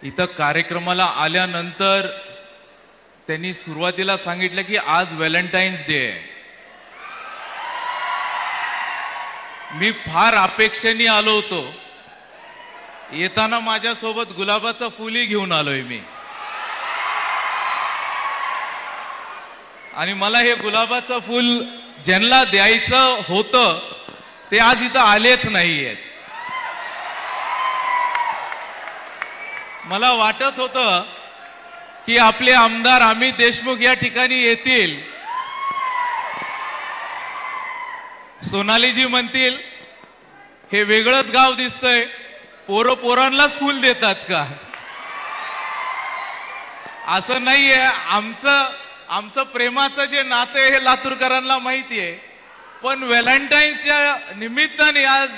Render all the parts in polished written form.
इथं कार्यक्रमाला आल्यानंतर त्यांनी सुरुवातीला सांगितलं की आज व्हॅलेंटाईन्स डे आहे. मी फार अपेक्षेने आलो होतो. येताना माझ्यासोबत गुलाबाचं फुलही घेऊन आलोय मी. आणि मला हे गुलाबाचं फूल ज्यांना द्यायचं होतं ते आज इथं आलेच नाहीयेत. मला वाटत होतं की आपले आमदार अमित देशमुख या ठिकाणी येतील, सोनालीजी म्हणतील हे वेगळंच गाव दिसतंय, पोरांनाच फूल देतात का? असं नाहीये. आमचं प्रेमाचं जे नातं आहे हे लातूरकरांना माहिती आहे. पण व्हॅलेंटाईन्सच्या निमित्ताने आज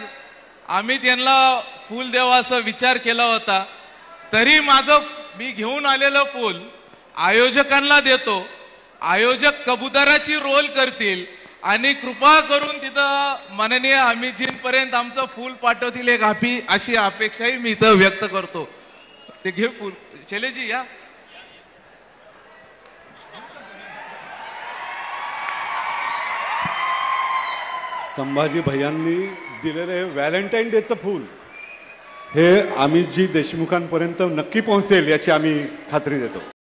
अमित यांना फूल द्यावा असा विचार केला होता. तरी मी घेऊन आलेलं फूल आयोजकांना देतो. आयोजक कबुतराची रोल करतील आणि कृपा करून तिथं माननीय अमितजींपर्यंत आमचं फूल पाठवतील एक अशी अपेक्षाही मी इथं व्यक्त करतो. ते घे फूल. शैलेजी या. संभाजी भैयांनी दिलेले व्हॅलेंटाईन डेचं फूल हे अमितजी देशमुखांपर्यंत नक्की पोहोचेल याची आम्ही खात्री देतो.